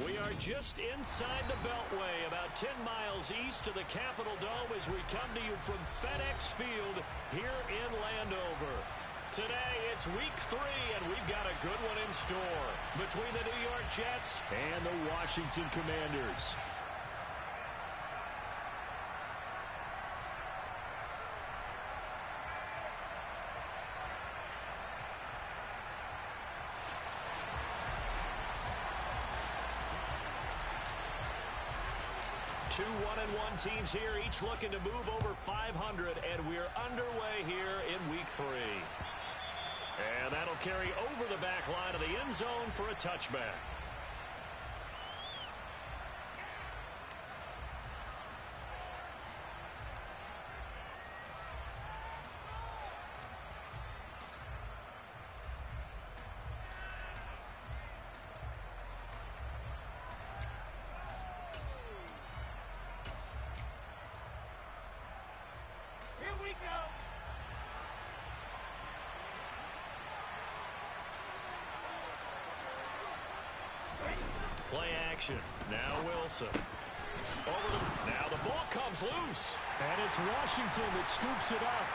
We are just inside the Beltway, about 10 miles east of the Capitol Dome as we come to you from FedEx Field here in Landover. Today, it's week 3, and we've got a good one in store between the New York Jets and the Washington Commanders. Two 1-1 teams here, each looking to move over 500, and we're underway here in week 3. And that'll carry over the back line of the end zone for a touchback. Play action. Now Wilson. Now the ball comes loose. And it's Washington that scoops it up.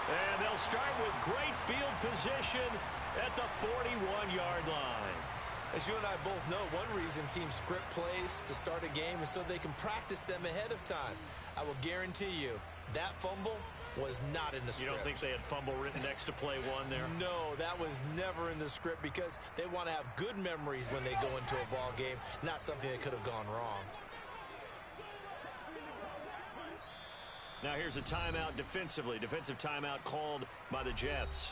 And they'll start with great field position at the 41-yard line. As you and I both know, one reason teams script plays to start a game is so they can practice them ahead of time. I will guarantee you that fumble was not in the script. You don't think they had fumble written next to play one there? No, that was never in the script because they want to have good memories when they go into a ball game, not something that could have gone wrong. Now here's a timeout defensively. Defensive timeout called by the Jets.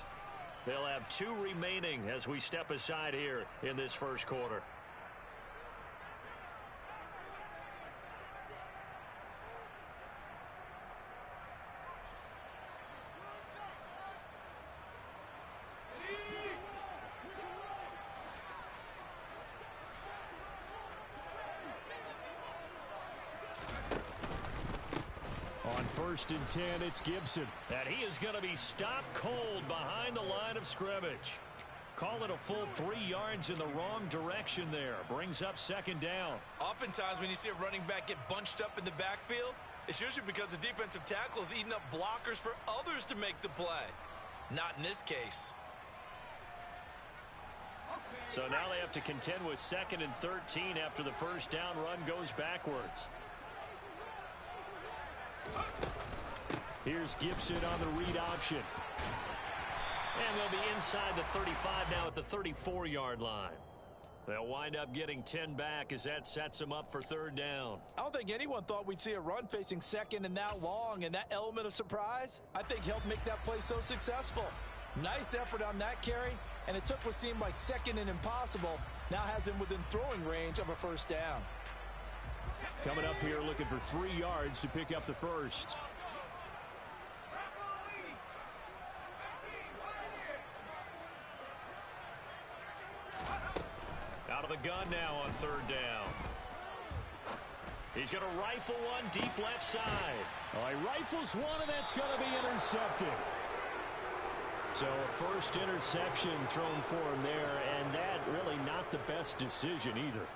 They'll have 2 remaining as we step aside here in this first quarter. On 1st and 10, it's Gibson. And he is going to be stopped cold behind the line of scrimmage. Call it a full 3 yards in the wrong direction there. Brings up 2nd down. Oftentimes when you see a running back get bunched up in the backfield, it's usually because the defensive tackle is eating up blockers for others to make the play. Not in this case. So now they have to contend with 2nd and 13 after the first down run goes backwards. Here's Gibson on the read option. And they'll be inside the 35 now at the 34-yard line. They'll wind up getting 10 back as that sets them up for 3rd down. I don't think anyone thought we'd see a run facing 2nd and that long, and that element of surprise, I think, helped make that play so successful. Nice effort on that carry, and it took what seemed like 2nd and impossible, now has him within throwing range of a 1st down. Coming up here looking for 3 yards to pick up the first. Out of the gun now on 3rd down. He's going to rifle one deep left side. Oh, he rifles one, and that's going to be intercepted. So a first interception thrown for him there, and that really not the best decision either.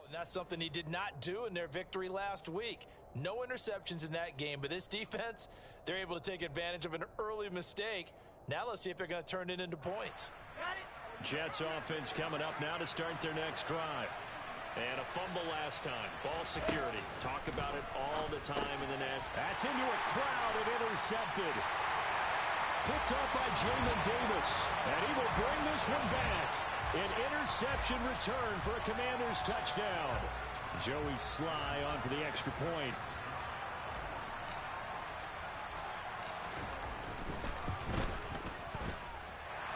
And that's something he did not do in their victory last week. No interceptions in that game, but this defense, they're able to take advantage of an early mistake. Now let's see if they're going to turn it into points. Jets offense coming up now to start their next drive. And a fumble last time. Ball security. Talk about it all the time in the net. That's into a crowd and intercepted. Picked up by Jamin Davis. And he will bring this one back. An interception return for a Commanders touchdown. Joey Sly on for the extra point.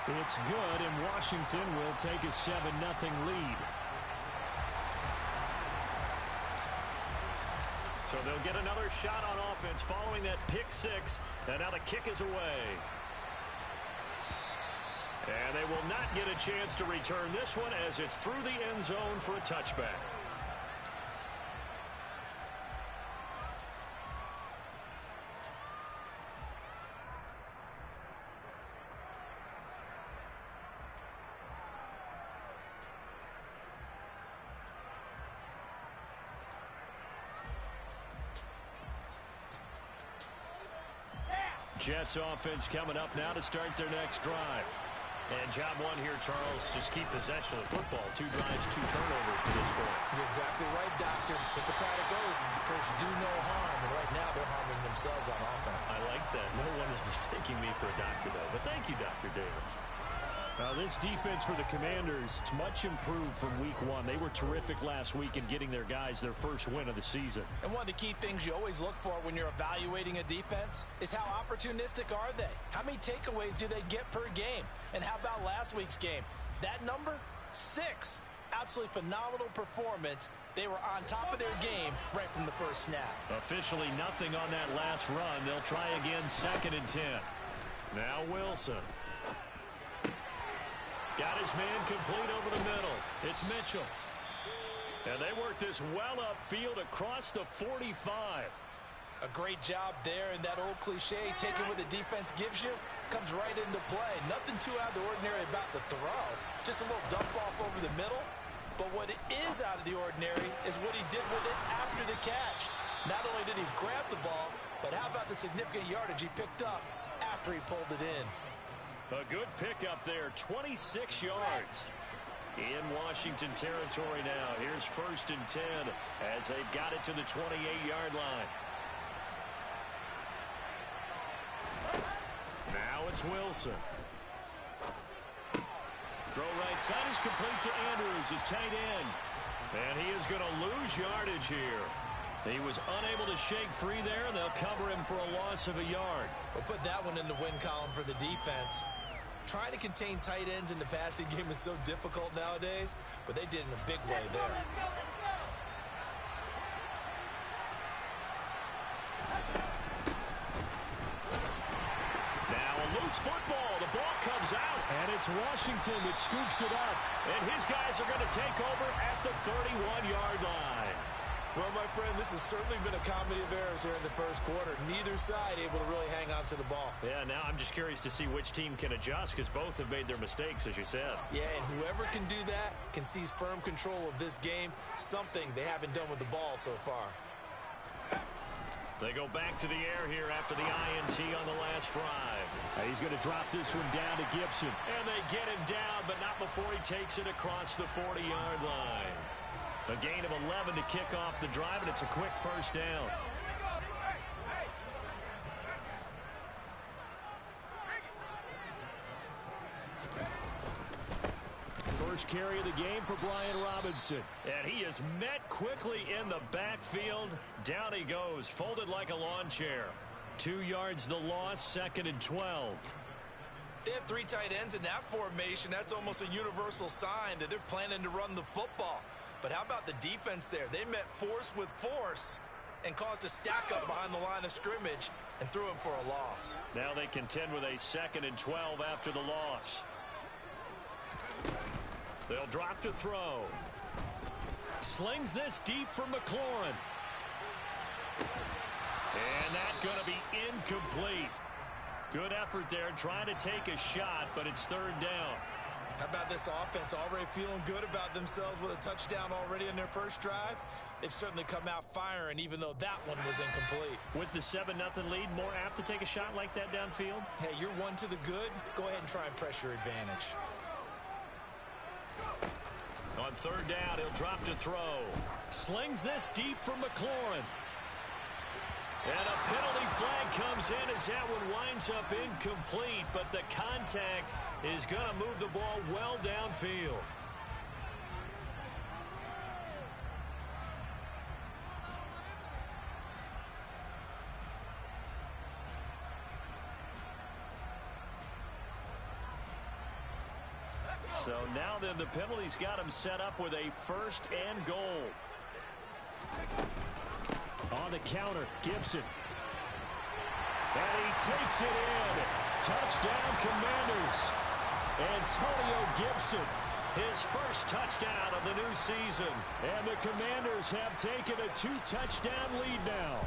It's good, and Washington will take a 7-0 lead. So they'll get another shot on offense following that pick six. And now the kick is away. And they will not get a chance to return this one as it's through the end zone for a touchback. Jets offense coming up now to start their next drive. And job one here, Charles, just keep possession of the football. 2 drives, 2 turnovers to this point. You're exactly right, Doctor. Hippocratic oath, first do no harm. And right now they're harming themselves on offense. I like that. No one is mistaking me for a doctor, though. But thank you, Dr. Davis. This defense for the Commanders is much improved from week 1. They were terrific last week in getting their guys their first win of the season. And one of the key things you always look for when you're evaluating a defense is how opportunistic are they? How many takeaways do they get per game? And how about last week's game? That number? 6. Absolutely phenomenal performance. They were on top of their game right from the first snap. Officially nothing on that last run. They'll try again 2nd and 10. Now Wilson. Got his man complete over the middle. It's Mitchell. And they work this well upfield across the 45. A great job there, and that old cliche, taking what the defense gives you, comes right into play. Nothing too out of the ordinary about the throw. Just a little dump off over the middle. But what is out of the ordinary is what he did with it after the catch. Not only did he grab the ball, but how about the significant yardage he picked up after he pulled it in. A good pickup there, 26 yards. In Washington territory now. Here's 1st and 10 as they've got it to the 28-yard line. Now it's Wilson. Throw right side is complete to Andrews, his tight end. And he is going to lose yardage here. He was unable to shake free there, and they'll cover him for a loss of a yard. We'll put that one in the win column for the defense. Trying to contain tight ends in the passing game is so difficult nowadays, but they did in a big way there. Now a loose football. The ball comes out. And it's Washington that scoops it up. And his guys are going to take over at the 31-yard line. Well, my friend, this has certainly been a comedy of errors here in the first quarter. Neither side able to really hang on to the ball. Yeah, now I'm just curious to see which team can adjust because both have made their mistakes, as you said. Yeah, and whoever can do that can seize firm control of this game, something they haven't done with the ball so far. They go back to the air here after the INT on the last drive. He's going to drop this one down to Gibson. And they get him down, but not before he takes it across the 40-yard line. A gain of 11 to kick off the drive, and it's a quick first down. First carry of the game for Brian Robinson. And he is met quickly in the backfield. Down he goes, folded like a lawn chair. 2 yards the loss, 2nd and 12. They have 3 tight ends in that formation. That's almost a universal sign that they're planning to run the football. But how about the defense there? They met force with force and caused a stack up behind the line of scrimmage and threw him for a loss. Now they contend with a 2nd and 12 after the loss. They'll drop to throw. Slings this deep for McLaurin. And that's going to be incomplete. Good effort there trying to take a shot, but it's 3rd down. How about this offense already feeling good about themselves with a touchdown already in their first drive? They've certainly come out firing, even though that one was incomplete. With the 7-0 lead, more apt to take a shot like that downfield? Hey, you're one to the good. Go ahead and try and press your advantage. On 3rd down, he'll drop to throw. Slings this deep for McLaurin. And a penalty flag comes in as that one winds up incomplete, but the contact is going to move the ball well downfield. So now then the penalty's got him set up with a 1st and goal. On the counter, Gibson. And he takes it in. Touchdown, Commanders. Antonio Gibson. His first touchdown of the new season. And the Commanders have taken a 2-touchdown lead now.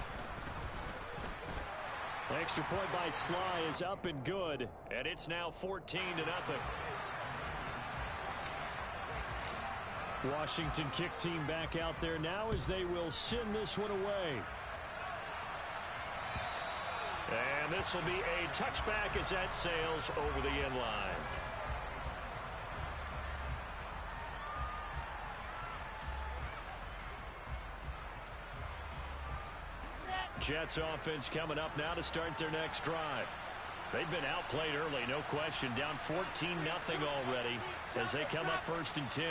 Extra point by Sly is up and good. And it's now 14-0. Washington kick team back out there now as they will send this one away. And this will be a touchback as that sails over the end line. Jets offense coming up now to start their next drive. They've been outplayed early, no question. Down 14-0 already as they come up 1st and 10.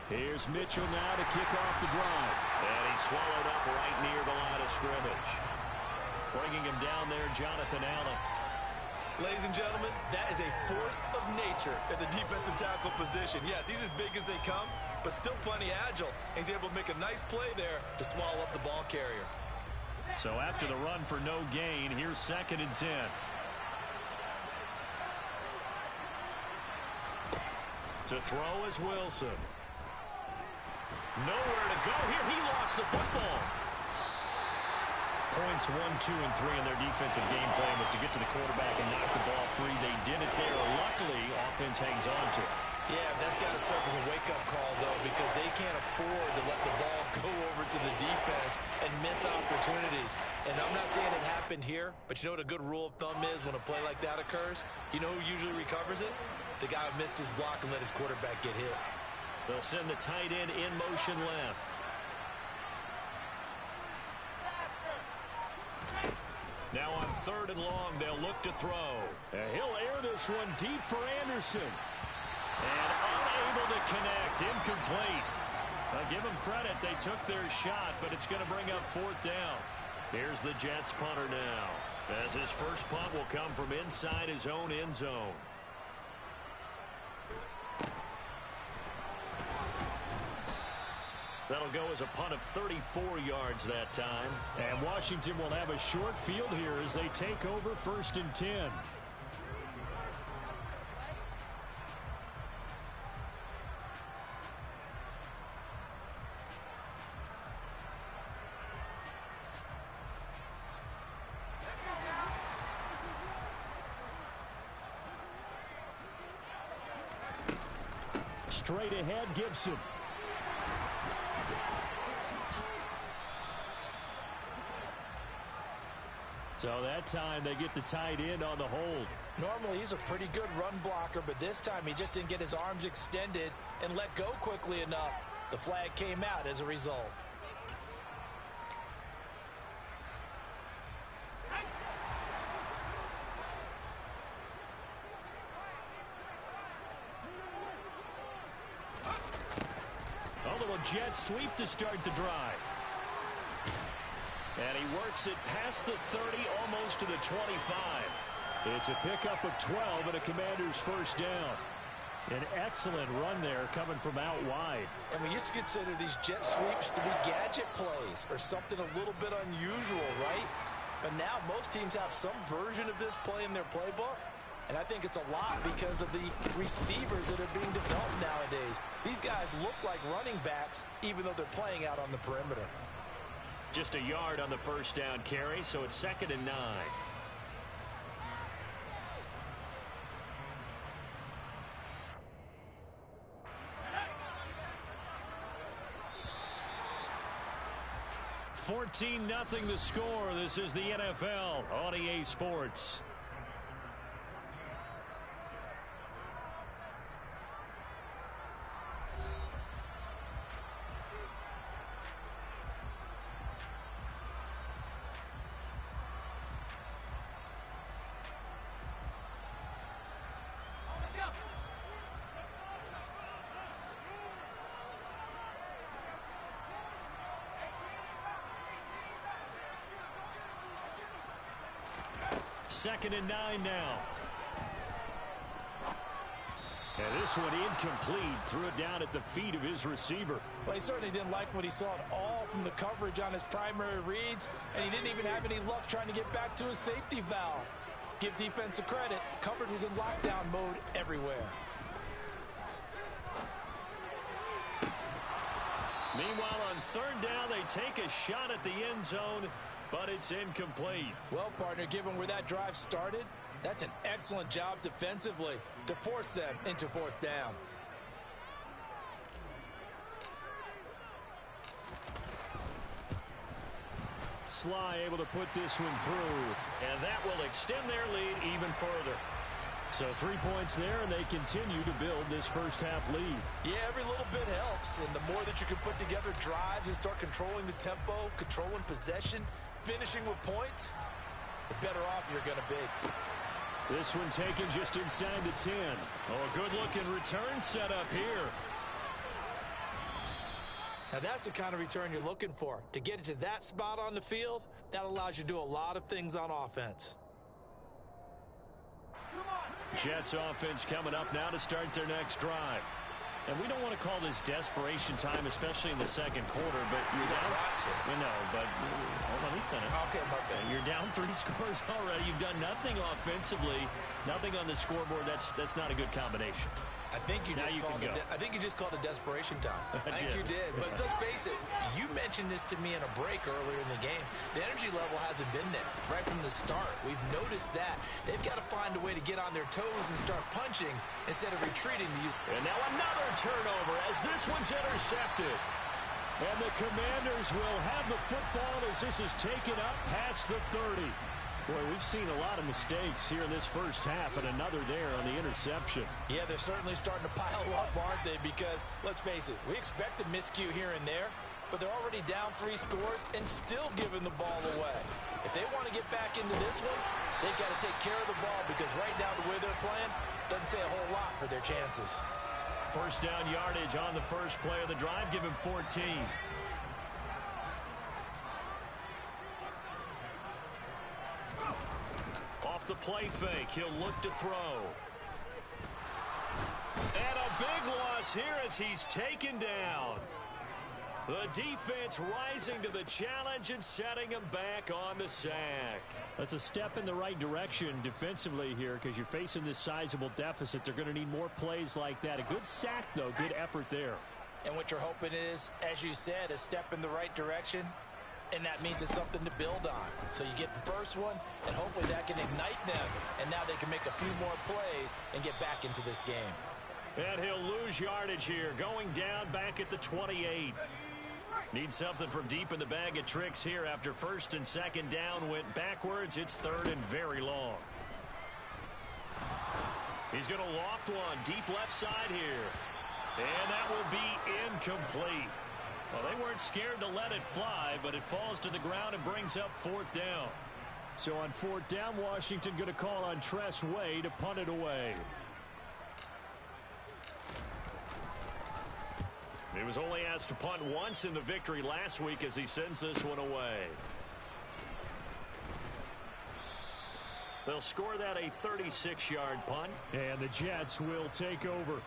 Here's Mitchell now to kick off the drive. And he's swallowed up right near the line of scrimmage. Bringing him down there, Jonathan Allen. Ladies and gentlemen, that is a force of nature at the defensive tackle position. Yes, he's as big as they come, but still plenty agile. He's able to make a nice play there to swallow up the ball carrier. So after the run for no gain, here's 2nd and 10. To throw is Wilson. Nowhere to go here. He lost the football. Points 1, 2, and 3 in their defensive game plan was to get to the quarterback and knock the ball free. They did it there. Luckily, offense hangs on to it. Yeah, that's got to serve as a wake-up call, though, because they can't afford to let the ball go over to the defense and miss opportunities. And I'm not saying it happened here, but you know what a good rule of thumb is when a play like that occurs? You know who usually recovers it? The guy who missed his block and let his quarterback get hit. They'll send the tight end in motion left. Now on 3rd and long, they'll look to throw. And he'll air this one deep for Anderson. And unable to connect. Incomplete. I'll give them credit. They took their shot, but it's going to bring up 4th down. Here's the Jets punter now, as his first punt will come from inside his own end zone. That'll go as a punt of 34 yards that time. And Washington will have a short field here as they take over 1st and 10. Straight ahead, Gibson. So that time they get the tight end on the hold. Normally he's a pretty good run blocker, but this time he just didn't get his arms extended and let go quickly enough. The flag came out as a result. A little jet sweep to start the drive. And he works it past the 30, almost to the 25. It's a pickup of 12 and a Commander's first down. An excellent run there coming from out wide. And we used to consider these jet sweeps to be gadget plays or something a little bit unusual, right? But now most teams have some version of this play in their playbook. And I think it's a lot because of the receivers that are being developed nowadays. These guys look like running backs even though they're playing out on the perimeter. Just a yard on the first down carry, so it's 2nd and 9. (14-0) the score. This is the NFL on EA Sports. Second and 9 now. And this one incomplete. Threw it down at the feet of his receiver. Well, he certainly didn't like what he saw at all from the coverage on his primary reads, and he didn't even have any luck trying to get back to his safety valve. Give defensive credit. Coverage was in lockdown mode everywhere. Meanwhile, on third down, they take a shot at the end zone, but it's incomplete. Well, partner, given where that drive started, that's an excellent job defensively to force them into fourth down. Sly able to put this one through, and that will extend their lead even further. So 3 points there, and they continue to build this first half lead. Yeah, every little bit helps, and the more that you can put together drives and start controlling the tempo, controlling possession, finishing with points, the better off you're going to be. This one taken just inside the 10. Oh, a good-looking return set up here. Now, that's the kind of return you're looking for. To get it to that spot on the field, that allows you to do a lot of things on offense. Jets offense coming up now to start their next drive. And we don't want to call this desperation time, especially in the second quarter, but you're down. Let me finish. Okay, my bad. You're down 3 scores already. You've done nothing offensively, nothing on the scoreboard. That's not a good combination. I think you just called it desperation time. I think you did. But let's face it, you mentioned this to me in a break earlier in the game. The energy level hasn't been there right from the start. We've noticed that. They've got to find a way to get on their toes and start punching instead of retreating. And now another turnover as this one's intercepted. And the Commanders will have the football as this is taken up past the 30. Boy, we've seen a lot of mistakes here in this first half, and another there on the interception. Yeah, they're certainly starting to pile up, aren't they? Because, let's face it, we expect a miscue here and there, but they're already down 3 scores and still giving the ball away. If they want to get back into this one, they've got to take care of the ball because right now the way they're playing doesn't say a whole lot for their chances. First down yardage on the first play of the drive. Give him 14. Off the play fake, he'll look to throw. And a big loss here as he's taken down. The defense rising to the challenge and setting him back on the sack. That's a step in the right direction defensively here because you're facing this sizable deficit. They're going to need more plays like that. A good sack, though. Good effort there. And what you're hoping is, as you said, a step in the right direction. And that means it's something to build on. So you get the first one, and hopefully that can ignite them. And now they can make a few more plays and get back into this game. And he'll lose yardage here, going down back at the 28. Needs something from deep in the bag of tricks here after first and second down went backwards. It's third and very long. He's going to loft one deep left side here. And that will be incomplete. Well, they weren't scared to let it fly, but it falls to the ground and brings up fourth down. So on fourth down, Washington going to call on Tress Way to punt it away. He was only asked to punt once in the victory last week as he sends this one away. They'll score that a 36-yard punt, and the Jets will take over.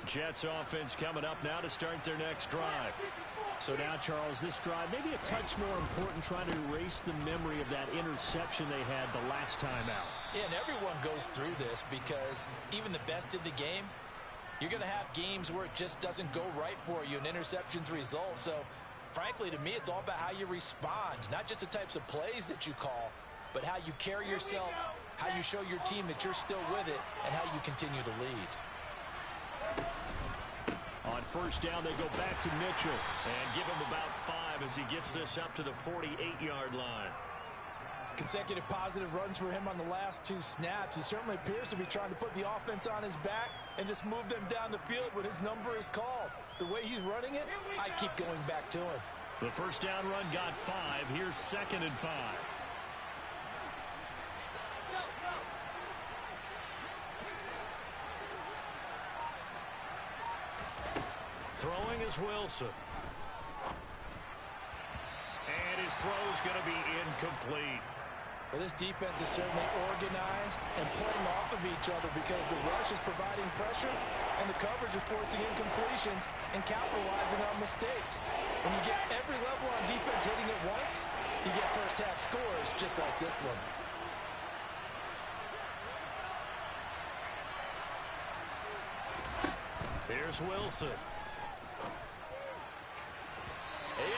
Jets offense coming up now to start their next drive. So now, Charles, this drive maybe a touch more important, trying to erase the memory of that interception they had the last time out. Yeah, and everyone goes through this because even the best in the game, you're going to have games where it just doesn't go right for you and interceptions result. So, frankly, to me, it's all about how you respond, not just the types of plays that you call, but how you carry yourself, how you show your team that you're still with it, and how you continue to lead. On first down, they go back to Mitchell and give him about 5 as he gets this up to the 48-yard line. Consecutive positive runs for him on the last 2 snaps. He certainly appears to be trying to put the offense on his back and just move them down the field when his number is called. The way he's running it, I keep going back to him. The first down run got 5. Here's 2nd and 5. Throwing is Wilson. throw's going to be incomplete. Well, this defense is certainly organized and playing off of each other because the rush is providing pressure and the coverage is forcing incompletions and capitalizing on mistakes. When you get every level on defense hitting it once, you get first half scores just like this one. Here's Wilson.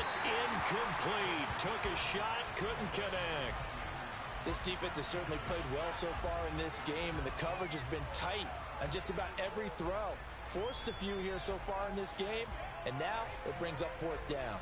It's incomplete. Took a shot, couldn't connect. This defense has certainly played well so far in this game, and the coverage has been tight on just about every throw. Forced a few here so far in this game, and now it brings up fourth down.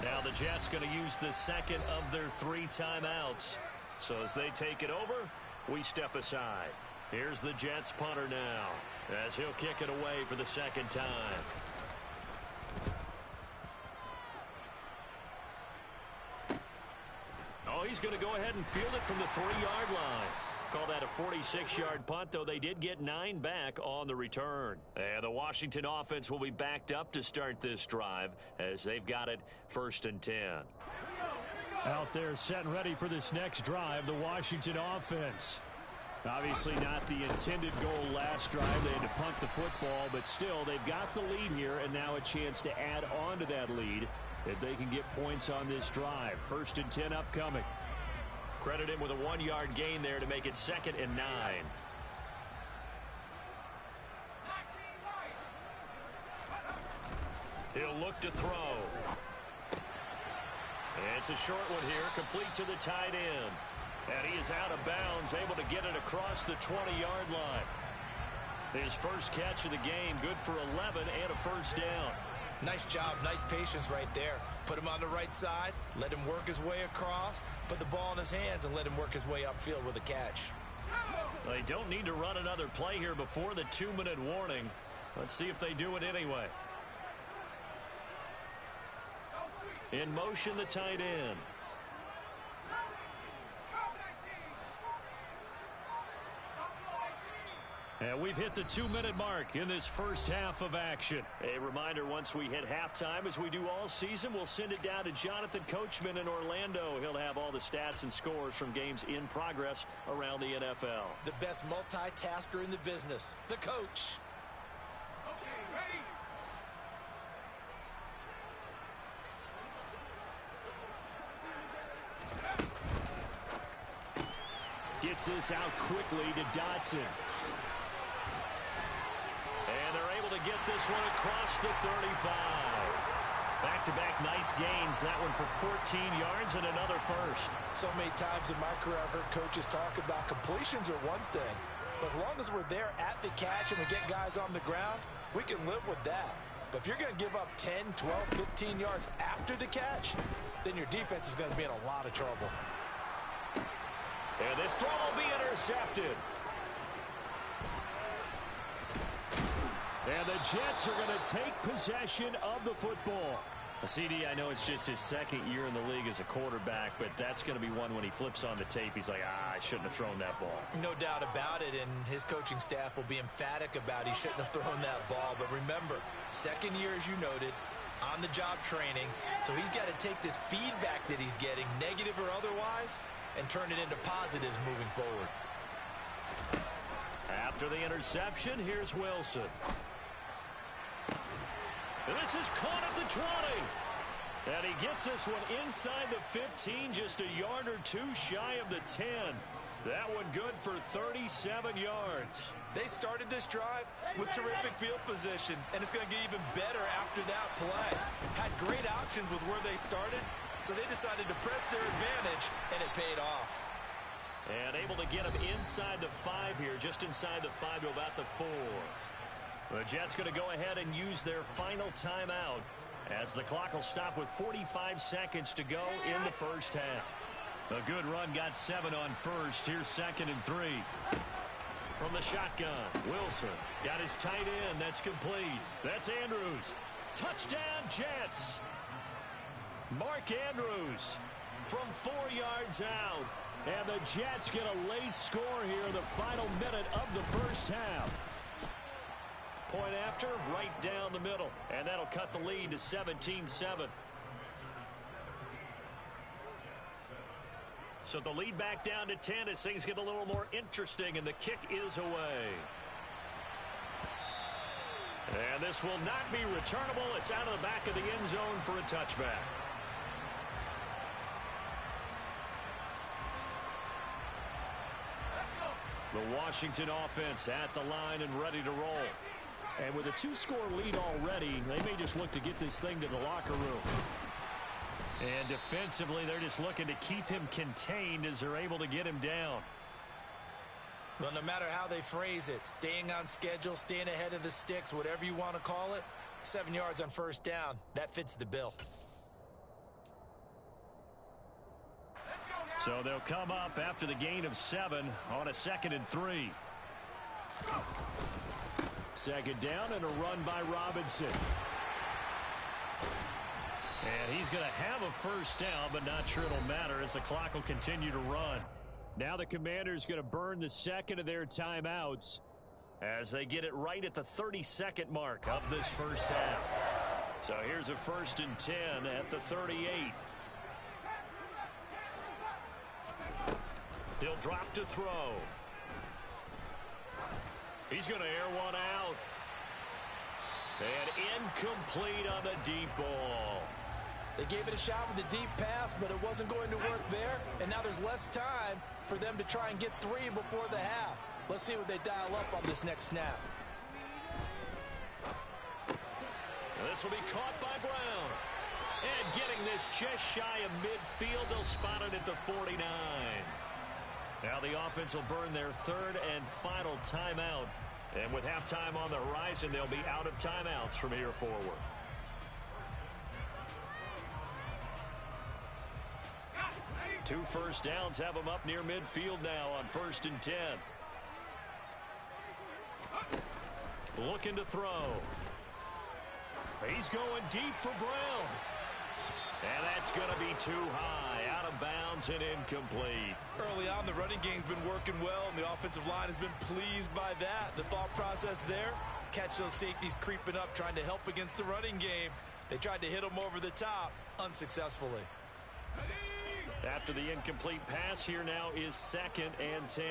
Now the Jets going to use the second of their 3 timeouts. So as they take it over, we step aside. Here's the Jets punter now as he'll kick it away for the second time. Oh, he's going to go ahead and field it from the 3-yard line. Call that a 46-yard punt, though they did get 9 back on the return. And the Washington offense will be backed up to start this drive as they've got it 1st and 10. Out there set and ready for this next drive, the Washington offense. Obviously not the intended goal last drive. They had to punt the football, but still they've got the lead here and now a chance to add on to that lead if they can get points on this drive. 1st and 10 upcoming. Credit him with a 1-yard gain there to make it 2nd and 9. He'll look to throw. It's a short one here, complete to the tight end. And he is out of bounds, able to get it across the 20-yard line. His first catch of the game, good for 11 and a 1st down. Nice job, nice patience right there. Put him on the right side, let him work his way across, put the ball in his hands, and let him work his way upfield with a catch. They don't need to run another play here before the 2-minute warning. Let's see if they do it anyway. In motion, the tight end. And we've hit the 2-minute mark in this first half of action. A reminder, once we hit halftime, as we do all season, we'll send it down to Jonathan Coachman in Orlando. He'll have all the stats and scores from games in progress around the NFL. The best multitasker in the business, the coach. Okay, ready? Gets this out quickly to Dotson. And they're able to get this one across the 35. Back-to-back nice gains. That one for 14 yards and another first. So many times in my career I've heard coaches talk about completions are one thing. But as long as we're there at the catch and we get guys on the ground, we can live with that. But if you're going to give up 10, 12, 15 yards after the catch, then your defense is going to be in a lot of trouble. And this throw will be intercepted. And the Jets are going to take possession of the football. CD, I know it's just his 2nd year in the league as a quarterback, but that's going to be one when he flips on the tape. He's like, I shouldn't have thrown that ball. No doubt about it, and his coaching staff will be emphatic about he shouldn't have thrown that ball. But remember, 2nd year, as you noted, on-the-job training. So he's got to take this feedback that he's getting, negative or otherwise, and turn it into positives moving forward. After the interception, here's Wilson. This is caught at the 20. And he gets this one inside the 15, just a yard or two shy of the 10. That one good for 37 yards. They started this drive with terrific field position, and it's going to get even better after that play. Had great options with where they started, so they decided to press their advantage, and it paid off. And able to get him inside the 5 here, just inside the 5 to about the 4. The Jets going to go ahead and use their final timeout as the clock will stop with 45 seconds to go in the first half. A good run, got 7 on first. Here's 2nd and 3. From the shotgun, Wilson got his tight end. That's complete. That's Andrews. Touchdown, Jets. Mark Andrews from 4 yards out. And the Jets get a late score here in the final minute of the first half. Point after, right down the middle. And that'll cut the lead to 17-7. So the lead back down to 10 as things get a little more interesting, and the kick is away. And this will not be returnable. It's out of the back of the end zone for a touchback. The Washington offense at the line and ready to roll. And with a 2-score lead already, they may just look to get this thing to the locker room. And defensively, they're just looking to keep him contained as they're able to get him down. Well, no matter how they phrase it, staying on schedule, staying ahead of the sticks, whatever you want to call it, 7 yards on first down, that fits the bill. So they'll come up after the gain of 7 on a 2nd and 3. 2nd down and a run by Robinson. And he's going to have a first down, but not sure it'll matter as the clock will continue to run. Now the Commanders going to burn the 2nd of their timeouts as they get it right at the 32nd mark of this first half. So here's a 1st and 10 at the 38. He'll drop to throw. He's going to air one out. And incomplete on the deep ball. They gave it a shot with a deep pass, but it wasn't going to work there. And now there's less time for them to try and get 3 before the half. Let's see what they dial up on this next snap. This will be caught by Brown. And getting this just shy of midfield, they'll spot it at the 49. Now the offense will burn their 3rd and final timeout. And with halftime on the horizon, they'll be out of timeouts from here forward. Two first downs have them up near midfield now on 1st and 10. Looking to throw. He's going deep for Brown. And that's going to be too high, out of bounds and incomplete. Early on, the running game's been working well, and the offensive line has been pleased by that. The thought process there, catch those safeties creeping up, trying to help against the running game. They tried to hit them over the top, unsuccessfully. After the incomplete pass, here now is 2nd and 10.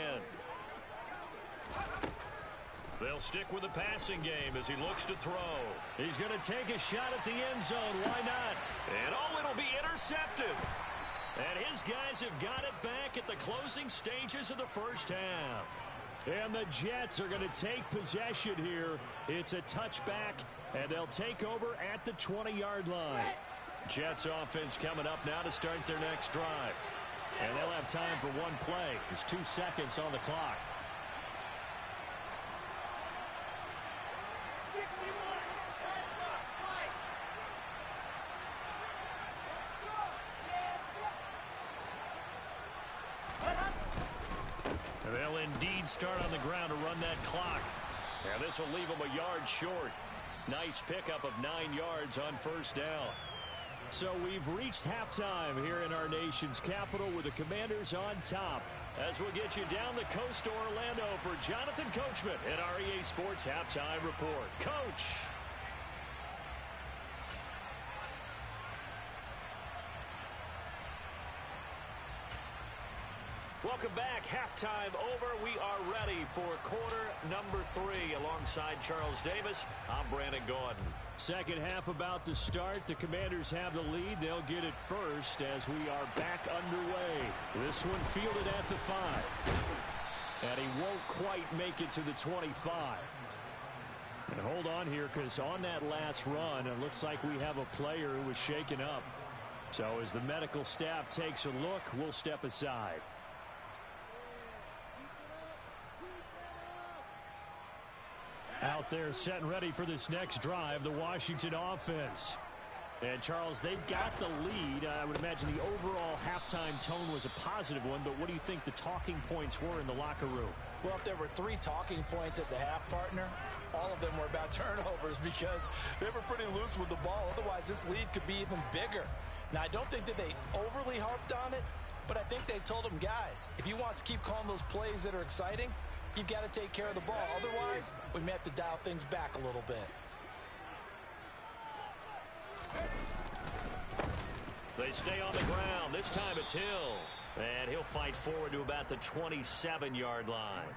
They'll stick with the passing game as he looks to throw. He's going to take a shot at the end zone. Why not? And oh, it'll be intercepted. And his guys have got it back at the closing stages of the first half. And the Jets are going to take possession here. It's a touchback, and they'll take over at the 20-yard line. Jets offense coming up now to start their next drive. And they'll have time for one play. There's 2 seconds on the clock. They'll indeed start on the ground to run that clock. And this will leave them a yard short. Nice pickup of 9 yards on first down. So we've reached halftime here in our nation's capital with the Commanders on top. As we'll get you down the coast to Orlando for Jonathan Coachman at our EA Sports Halftime Report. Coach. Welcome back. Halftime over. We are ready for quarter number 3 alongside Charles Davis. I'm Brandon Gaudin. Second half about to start. The Commanders have the lead. They'll get it first as we are back underway. This one fielded at the 5. And he won't quite make it to the 25. And hold on here, because on that last run, it looks like we have a player who was shaken up. So as the medical staff takes a look, we'll step aside. Out there set and ready for this next drive, the Washington offense. And, Charles, they've got the lead. I would imagine the overall halftime tone was a positive one, but what do you think the talking points were in the locker room? Well, if there were 3 talking points at the half, partner, all of them were about turnovers because they were pretty loose with the ball. Otherwise, this lead could be even bigger. Now, I don't think that they overly harped on it, but I think they told them, guys, if you want to keep calling those plays that are exciting, you've got to take care of the ball. Otherwise, we may have to dial things back a little bit. They stay on the ground. This time it's Hill. And he'll fight forward to about the 27-yard line.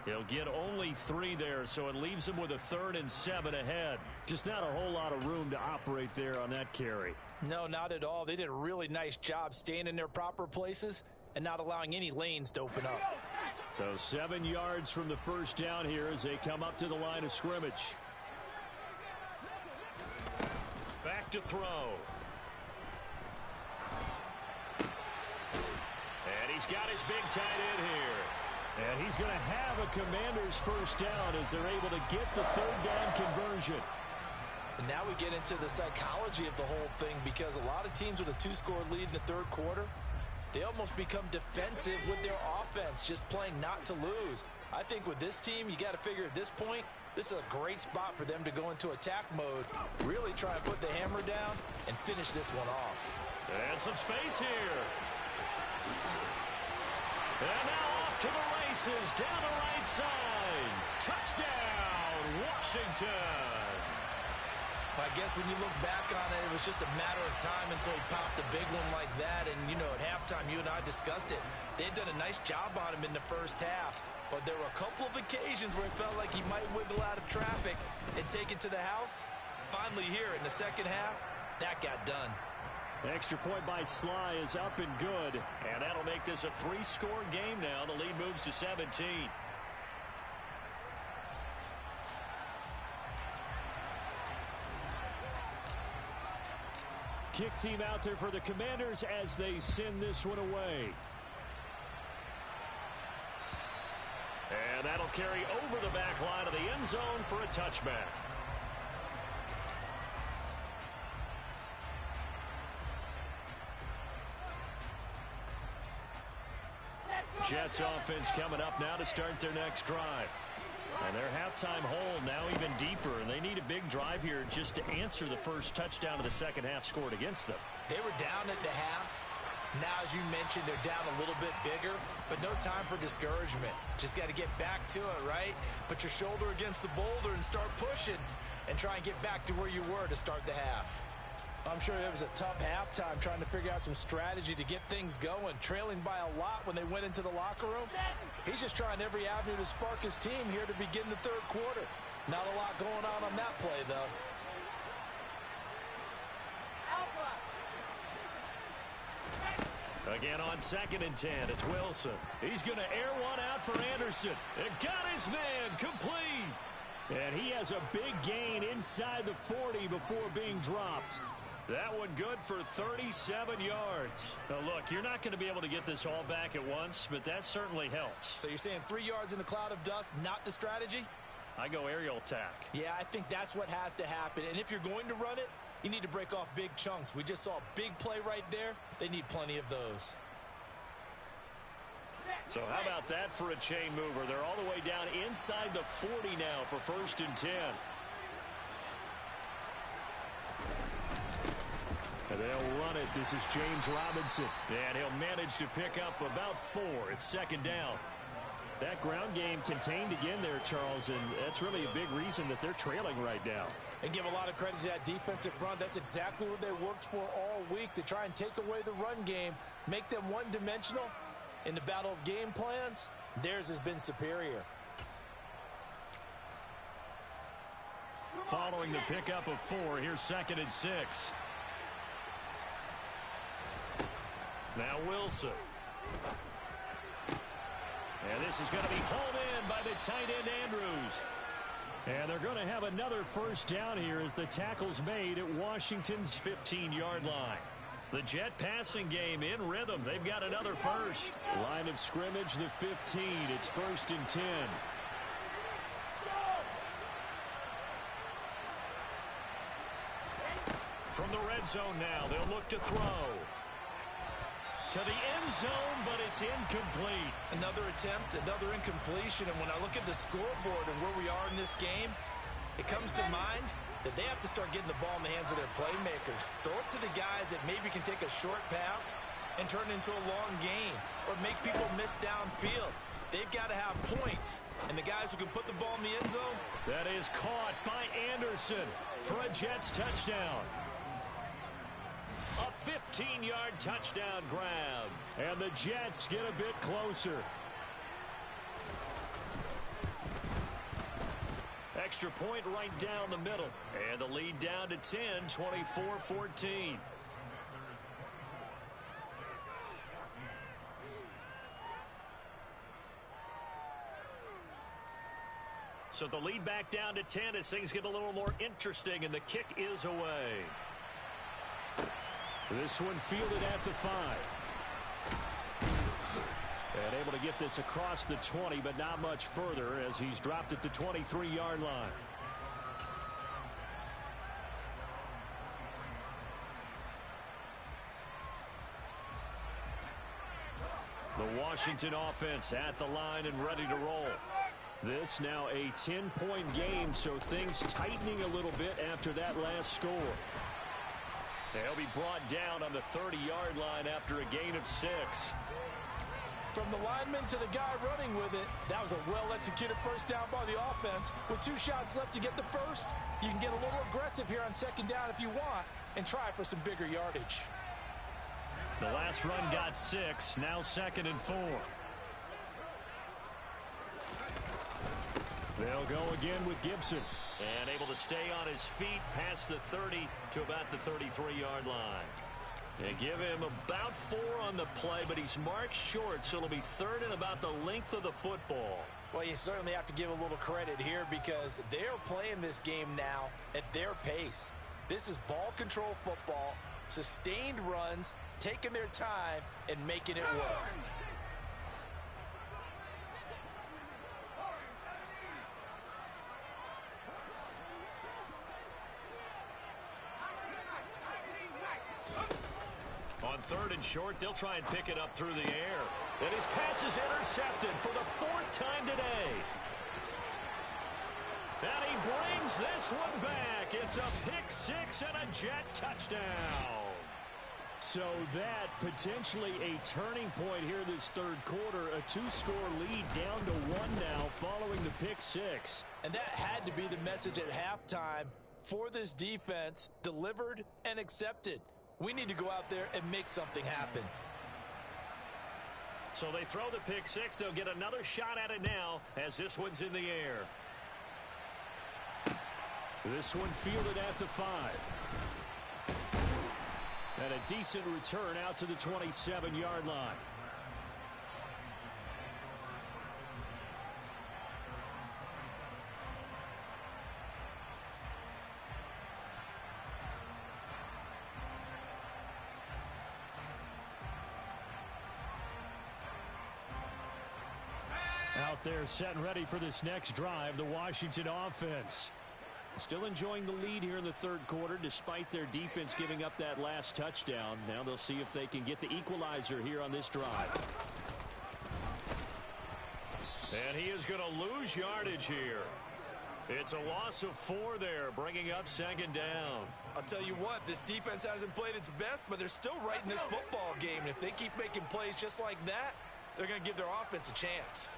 He'll get only 3 there, so it leaves him with a 3rd and 7 ahead. Just not a whole lot of room to operate there on that carry. No, not at all. They did a really nice job staying in their proper places and not allowing any lanes to open up. So 7 yards from the first down here as they come up to the line of scrimmage. Back to throw. And he's got his big tight end here. And he's going to have a Commanders first down as they're able to get the 3rd down conversion. And now we get into the psychology of the whole thing because a lot of teams with a 2-score lead in the 3rd quarter, they almost become defensive with their offense, just playing not to lose. I think with this team, you got to figure at this point, this is a great spot for them to go into attack mode, really try and put the hammer down and finish this one off. And some space here. And now off to the races down the right side. Touchdown, Washington. I guess when you look back on it, it was just a matter of time until he popped a big one like that. And, you know, at halftime, you and I discussed it. They had done a nice job on him in the first half. But there were a couple of occasions where it felt like he might wiggle out of traffic and take it to the house. Finally here in the second half, that got done. Extra point by Sly is up and good. And that'll make this a 3-score game now. The lead moves to 17. Kick team out there for the Commanders as they send this one away. And that'll carry over the back line of the end zone for a touchback. Jets offense coming up now to start their next drive. And their halftime hole now even deeper, and they need a big drive here just to answer the first touchdown of the second half scored against them. They were down at the half. Now, as you mentioned, they're down a little bit bigger, but no time for discouragement. Just got to get back to it, right? Put your shoulder against the boulder and start pushing and try and get back to where you were to start the half. I'm sure it was a tough halftime trying to figure out some strategy to get things going, trailing by a lot when they went into the locker room. He's just trying every avenue to spark his team here to begin the 3rd quarter. Not a lot going on that play, though. Again on 2nd and 10, it's Wilson. He's going to air one out for Anderson. And got his man complete. And he has a big gain inside the 40 before being dropped. That one good for 37 yards. Now, look, you're not going to be able to get this all back at once, but that certainly helps. So you're saying 3 yards in the cloud of dust, not the strategy? I go aerial attack. Yeah, I think that's what has to happen. And if you're going to run it, you need to break off big chunks. We just saw a big play right there. They need plenty of those. So how about that for a chain mover? They're all the way down inside the 40 now for 1st and 10. And they'll run it. This is James Robinson. And he'll manage to pick up about 4. It's 2nd down. That ground game contained again there, Charles, and that's really a big reason that they're trailing right now. And give a lot of credit to that defensive front. That's exactly what they worked for all week, to try and take away the run game, make them one-dimensional. In the battle of game plans, theirs has been superior. Following the pickup of 4, here's 2nd and 6. Now Wilson. And this is going to be hauled in by the tight end Andrews. And they're going to have another first down here as the tackle's made at Washington's 15-yard line. The Jet passing game in rhythm. They've got another first. Line of scrimmage, the 15. It's 1st and 10. From the red zone now, they'll look to throw. To the end zone, but it's incomplete. Another attempt, another incompletion, and when I look at the scoreboard and where we are in this game, it comes to mind that they have to start getting the ball in the hands of their playmakers. Throw it to the guys that maybe can take a short pass and turn it into a long gain or make people miss downfield. They've got to have points, and the guys who can put the ball in the end zone. That is caught by Anderson for a Jets touchdown. A 15-yard touchdown grab. And the Jets get a bit closer. Extra point right down the middle. And the lead down to 10, 24-14. So the lead back down to 10 as things get a little more interesting, and the kick is away. This one fielded at the 5. And able to get this across the 20, but not much further as he's dropped at the 23-yard line. The Washington offense at the line and ready to roll. This now a 10-point game, so things tightening a little bit after that last score. They'll be brought down on the 30-yard line after a gain of 6. From the lineman to the guy running with it, that was a well-executed first down by the offense. With 2 shots left to get the first, you can get a little aggressive here on second down if you want and try for some bigger yardage. The last run got 6, now 2nd and 4. They'll go again with Gibson. And able to stay on his feet past the 30 to about the 33-yard line. They give him about 4 on the play, but he's marked short, so it'll be 3rd and about the length of the football. Well, you certainly have to give a little credit here because they're playing this game now at their pace. This is ball control football, sustained runs, taking their time, and making it work. On 3rd and short, they'll try and pick it up through the air. And his pass is intercepted for the 4th time today. And he brings this one back. It's a pick 6 and a Jet touchdown. So that potentially a turning point here this 3rd quarter. A 2-score lead down to 1 now following the pick 6. And that had to be the message at halftime for this defense, delivered and accepted. We need to go out there and make something happen. So they throw the pick 6. They'll get another shot at it now as this one's in the air. This one fielded at the 5. And a decent return out to the 27-yard line. Out there set and ready for this next drive, the Washington offense. Still enjoying the lead here in the 3rd quarter despite their defense giving up that last touchdown. Now they'll see if they can get the equalizer here on this drive. And he is going to lose yardage here. It's a loss of 4 there, bringing up 2nd down. I'll tell you what, this defense hasn't played its best, but they're still right in this football game. And if they keep making plays just like that, they're going to give their offense a chance.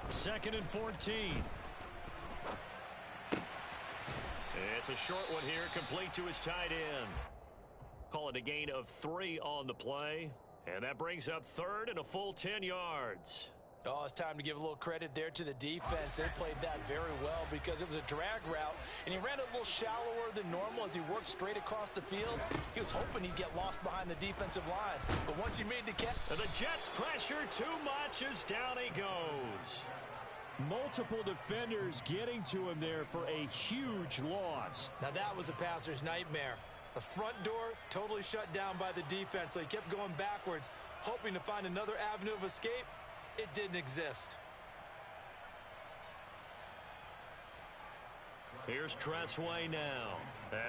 2nd and 14. It's a short one here, complete to his tight end. Call it a gain of 3 on the play. And that brings up 3rd and a full 10 yards. Oh, it's time to give a little credit there to the defense. They played that very well because it was a drag route, and he ran a little shallower than normal as he worked straight across the field. He was hoping he'd get lost behind the defensive line, but once he made the catch... And the Jets pressure too much as down he goes. Multiple defenders getting to him there for a huge loss. Now that was a passer's nightmare. The front door totally shut down by the defense, so he kept going backwards, hoping to find another avenue of escape. It didn't exist. Here's Tressway now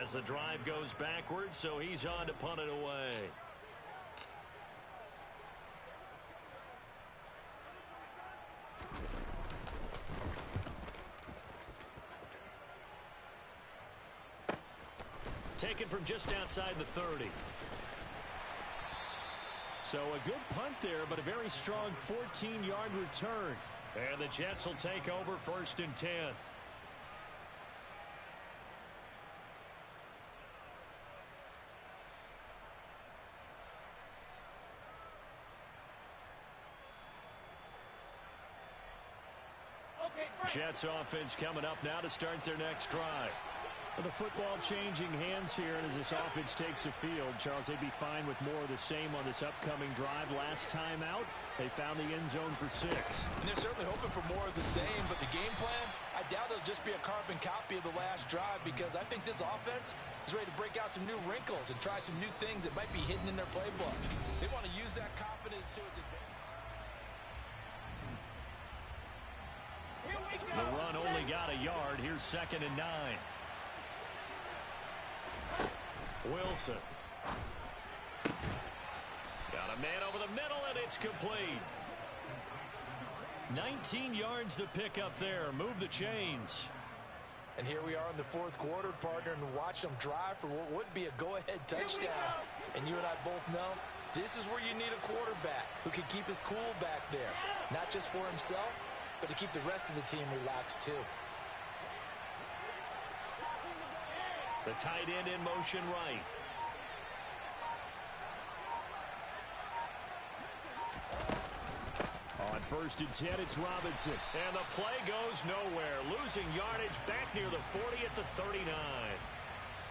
as the drive goes backwards, so he's on to punt it away. Taken from just outside the 30. So a good punt there, but a very strong 14-yard return. And the Jets will take over 1st and 10. Jets offense coming up now to start their next drive. The football changing hands here, and as this offense takes the field, Charles, they'd be fine with more of the same on this upcoming drive. Last time out, they found the end zone for 6. And they're certainly hoping for more of the same, but the game plan, I doubt it'll just be a carbon copy of the last drive, because I think this offense is ready to break out some new wrinkles and try some new things that might be hidden in their playbook. They want to use that confidence to its advantage. The run only got a yard. Here's 2nd and 9. Wilson. Got a man over the middle, and it's complete. 19 yards to pick up there. Move the chains. And here we are in the 4th quarter, partner, and watch them drive for what would be a go-ahead touchdown. And you and I both know this is where you need a quarterback who can keep his cool back there. Not just for himself, but to keep the rest of the team relaxed too. The tight end in motion right. On 1st and 10, it's Robinson. And the play goes nowhere. Losing yardage back near the 40 at the 39.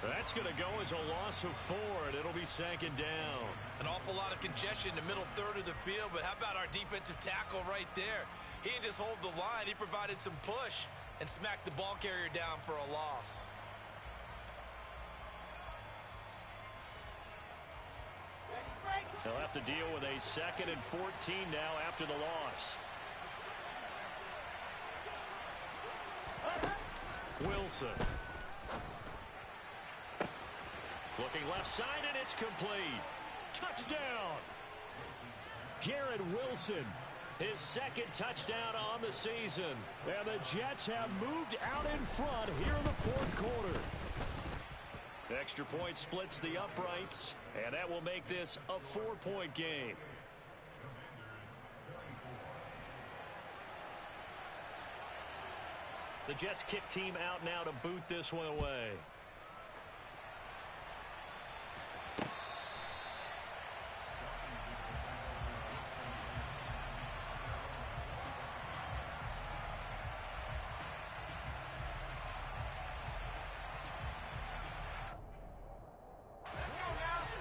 That's going to go as a loss of 4, and it'll be 2nd down. An awful lot of congestion in the middle third of the field, but how about our defensive tackle right there? He didn't just hold the line. He provided some push and smacked the ball carrier down for a loss. They'll have to deal with a 2nd and 14 now after the loss. Wilson. Looking left side, and it's complete. Touchdown. Garrett Wilson, his 2nd touchdown on the season. And the Jets have moved out in front here in the 4th quarter. Extra point splits the uprights, and that will make this a 4-point game. The Jets kick team out now to boot this one away.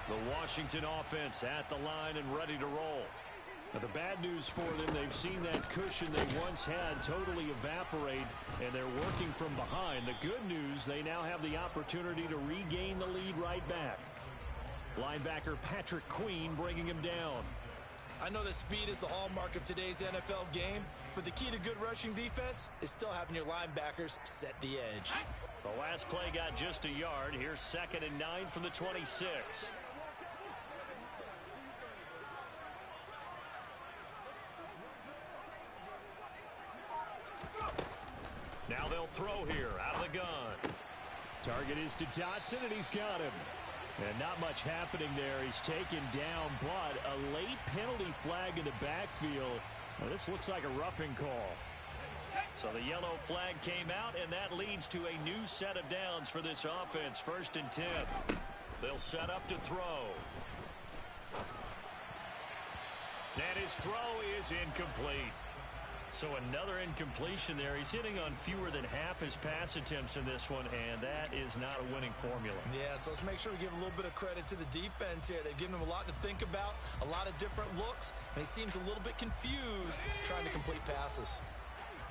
The Washington offense at the line and ready to roll. Now, the bad news for them, they've seen that cushion they once had totally evaporate, and they're working from behind. The good news, they now have the opportunity to regain the lead right back. Linebacker Patrick Queen bringing him down. I know that speed is the hallmark of today's NFL game, but the key to good rushing defense is still having your linebackers set the edge. The last play got just a yard. Here's 2nd and 9 from the 26. Now they'll throw here out of the gun. Target is to Dotson, and he's got him. And not much happening there. He's taken down, but a late penalty flag in the backfield. Now, this looks like a roughing call. So the yellow flag came out, and that leads to a new set of downs for this offense. 1st and 10. They'll set up to throw. And his throw is incomplete. So another incompletion there. He's hitting on fewer than half his pass attempts in this one, and that is not a winning formula. Yeah, so let's make sure we give a little bit of credit to the defense here. They've given him a lot to think about, a lot of different looks, and he seems a little bit confused trying to complete passes.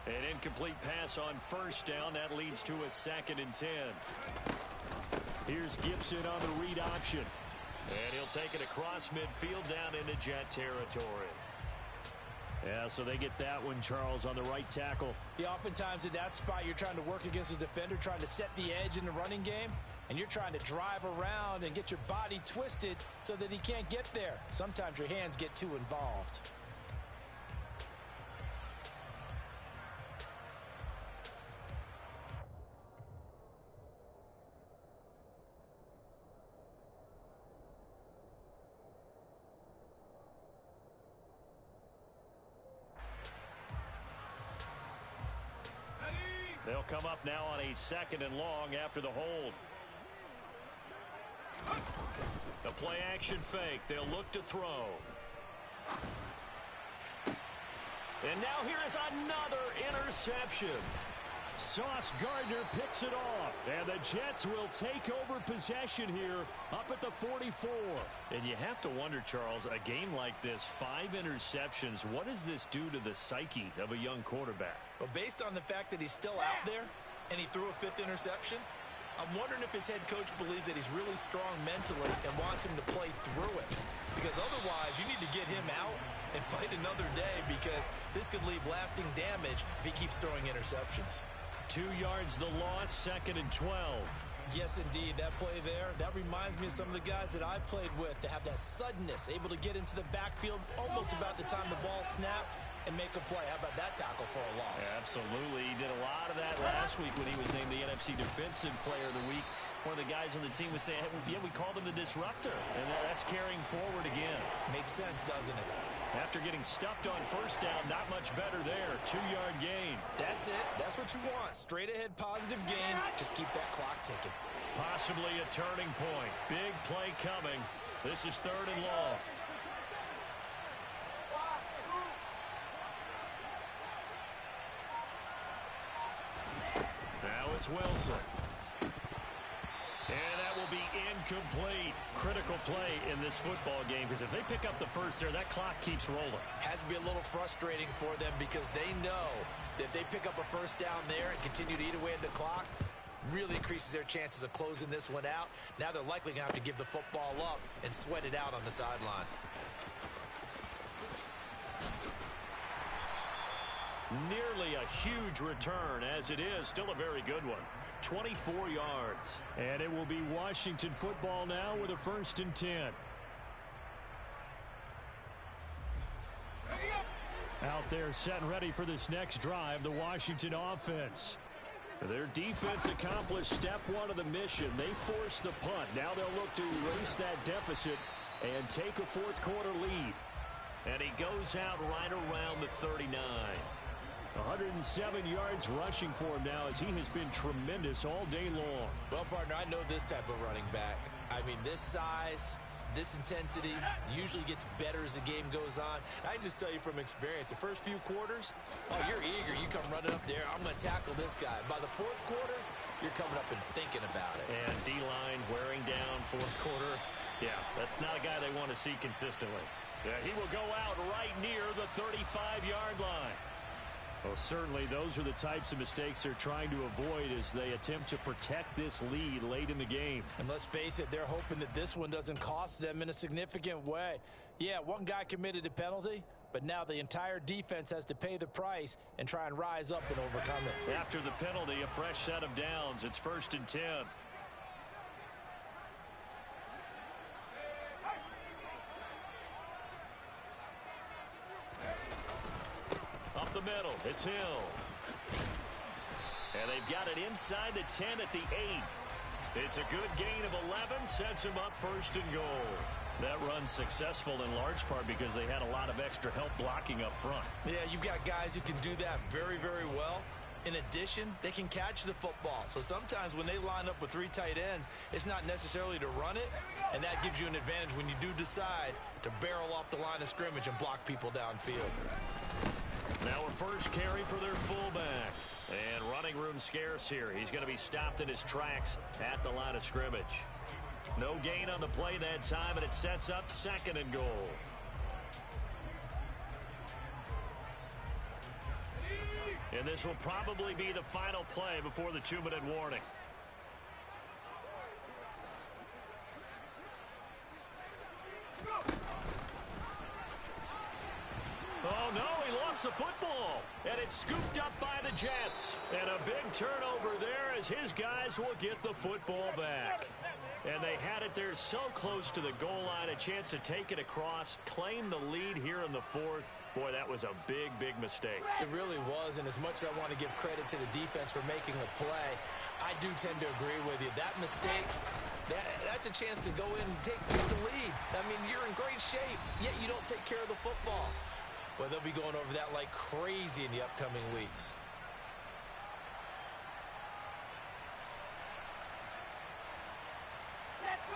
An incomplete pass on 1st down. That leads to a 2nd and 10. Here's Gibson on the read option. And he'll take it across midfield down into Jet territory. Yeah, so they get that one, Charles, on the right tackle. Yeah, oftentimes in that spot, you're trying to work against a defender, trying to set the edge in the running game, and you're trying to drive around and get your body twisted so that he can't get there. Sometimes your hands get too involved. They'll come up now on a 2nd and long after the hold. The play action fake. They'll look to throw. And now here is another interception. Sauce Gardner picks it off. And the Jets will take over possession here up at the 44. And you have to wonder, Charles, a game like this, 5 interceptions, what does this do to the psyche of a young quarterback? Well, based on the fact that he's still out there and he threw a 5th interception, I'm wondering if his head coach believes that he's really strong mentally and wants him to play through it. Because otherwise, you need to get him out and fight another day, because this could leave lasting damage if he keeps throwing interceptions. 2 yards the loss, 2nd and 12. Yes, indeed. That play there, that reminds me of some of the guys that I played with to have that suddenness, able to get into the backfield almost about the time the ball snapped and make a play. How about that tackle for a loss? Yeah, absolutely. He did a lot of that last week when he was named the NFC Defensive Player of the Week. One of the guys on the team was saying, hey, yeah, we called him the disruptor, and that's carrying forward again. Makes sense, doesn't it? After getting stuffed on 1st down, not much better there. 2-yard gain. That's it. That's what you want. Straight ahead positive gain. Just keep that clock ticking. Possibly a turning point. Big play coming. This is 3rd and long. Now it's Wilson. And that will be incomplete. Critical play in this football game, because if they pick up the first there, that clock keeps rolling. Has to be a little frustrating for them, because they know that if they pick up a 1st down there and continue to eat away at the clock, really increases their chances of closing this one out. Now they're likely going to have to give the football up and sweat it out on the sideline. Nearly a huge return, as it is. Still a very good one. 24 yards. And it will be Washington football now with a 1st and 10. Out there set and ready for this next drive, the Washington offense. Their defense accomplished step 1 of the mission. They forced the punt. Now they'll look to erase that deficit and take a 4th quarter lead. And he goes out right around the 39. 107 yards rushing for him now, as he has been tremendous all day long. Well, partner, I know this type of running back. I mean, this size, this intensity usually gets better as the game goes on. I can just tell you from experience, the first few quarters, oh, you're eager. You come running up there, I'm going to tackle this guy. By the 4th quarter, you're coming up and thinking about it. And D-line wearing down 4th quarter. Yeah, that's not a guy they want to see consistently. Yeah, he will go out right near the 35-yard line. Well, certainly those are the types of mistakes they're trying to avoid as they attempt to protect this lead late in the game. And let's face it, they're hoping that this one doesn't cost them in a significant way. Yeah, one guy committed a penalty, but now the entire defense has to pay the price and try and rise up and overcome it. After the penalty, a fresh set of downs. It's 1st and 10. Up the middle, it's Hill. And they've got it inside the 10 at the 8. It's a good gain of 11, sets him up 1st and goal. That run's successful in large part because they had a lot of extra help blocking up front. Yeah, you've got guys who can do that very, very well. In addition, they can catch the football. So sometimes when they line up with 3 tight ends, it's not necessarily to run it, and that gives you an advantage when you do decide to barrel off the line of scrimmage and block people downfield. Now a first carry for their fullback. And running room scarce here. He's going to be stopped in his tracks at the line of scrimmage. No gain on the play that time, and it sets up 2nd and goal. And this will probably be the final play before the 2-minute warning. Oh, no, he the football, and it's scooped up by the Jets. And a big turnover there as his guys will get the football back. And they had it there so close to the goal line, a chance to take it across, claim the lead here in the fourth. Boy, that was a big, big mistake. It really was, and as much as I want to give credit to the defense for making the play, I do tend to agree with you. That mistake, that's a chance to go in and take the lead. I mean, you're in great shape, yet you don't take care of the football. But they'll be going over that like crazy in the upcoming weeks.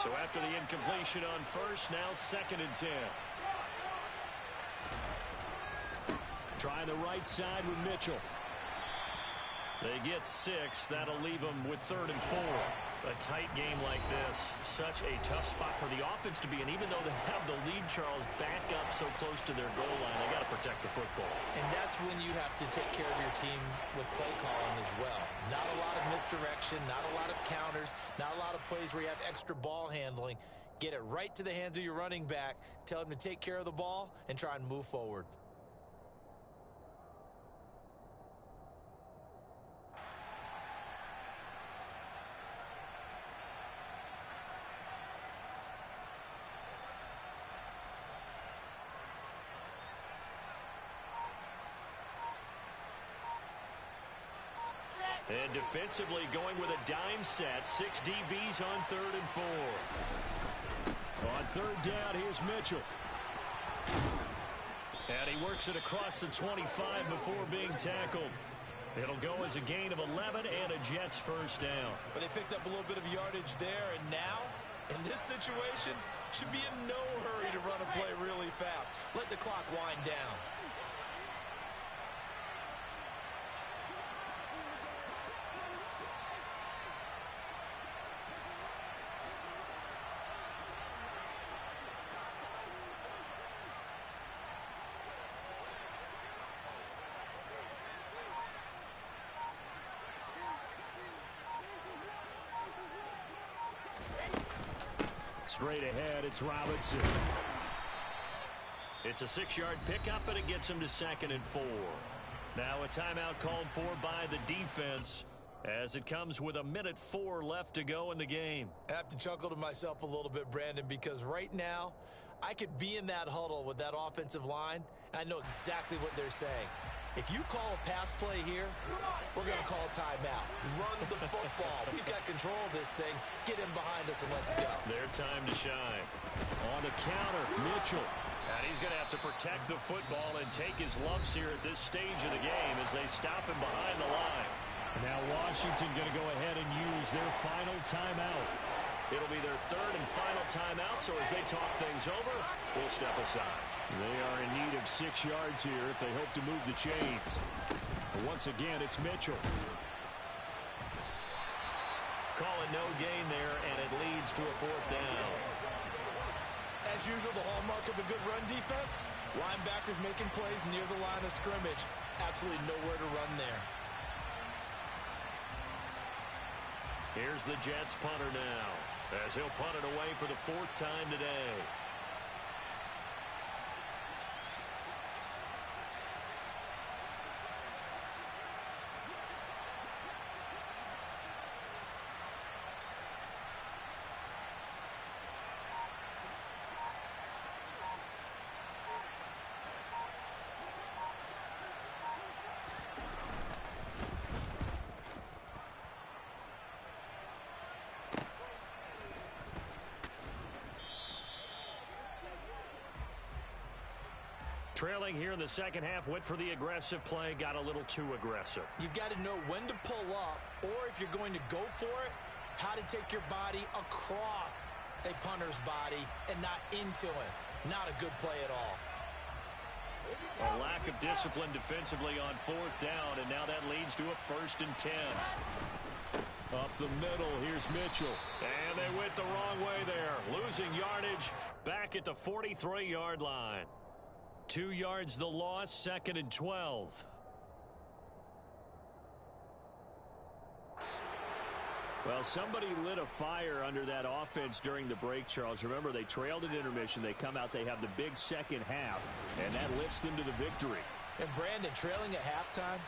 So after the incompletion on first, now 2nd and 10. Trying the right side with Mitchell. They get 6. That'll leave them with 3rd and 4. A tight game like this, such a tough spot for the offense to be in. Even though they have the lead, Charles, back up so close to their goal line, they got to protect the football. And that's when you have to take care of your team with play calling as well. Not a lot of misdirection, not a lot of counters, not a lot of plays where you have extra ball handling. Get it right to the hands of your running back, tell him to take care of the ball, and try and move forward. And defensively going with a dime set. 6 DBs on 3rd and 4. On 3rd down, here's Mitchell. And he works it across the 25 before being tackled. It'll go as a gain of 11 and a Jets first down. But they picked up a little bit of yardage there, and now, in this situation, should be in no hurry to run a play really fast. Let the clock wind down. Straight ahead, it's Robinson. It's a 6-yard pickup, and it gets him to 2nd and 4. Now a timeout called for by the defense as it comes with 1:04 left to go in the game. I have to chuckle to myself a little bit, Brandon, because right now I could be in that huddle with that offensive line, and I know exactly what they're saying. If you call a pass play here, we're going to call a timeout. Run the football. We've got control of this thing. Get him behind us and let's go. Their time to shine. On the counter, Mitchell. And he's going to have to protect the football and take his lumps here at this stage of the game as they stop him behind the line. Now Washington going to go ahead and use their final timeout. It'll be their 3rd and final timeout, so as they talk things over, we'll step aside. They are in need of 6 yards here if they hope to move the chains. But once again, it's Mitchell. Call it no gain there, and it leads to a 4th down. As usual, the hallmark of a good run defense, linebackers making plays near the line of scrimmage. Absolutely nowhere to run there. Here's the Jets punter now, as he'll punt it away for the 4th time today. Trailing here in the second half, went for the aggressive play, got a little too aggressive. You've got to know when to pull up, or if you're going to go for it, how to take your body across a punter's body and not into him. Not a good play at all. A lack of discipline defensively on 4th down, and now that leads to a 1st and 10. Up the middle, here's Mitchell. And they went the wrong way there. Losing yardage back at the 43-yard line. 2 yards the loss, 2nd and 12. Well, somebody lit a fire under that offense during the break, Charles. Remember, they trailed at intermission. They come out, they have the big second half, and that lifts them to the victory. And Brandon, trailing at halftime,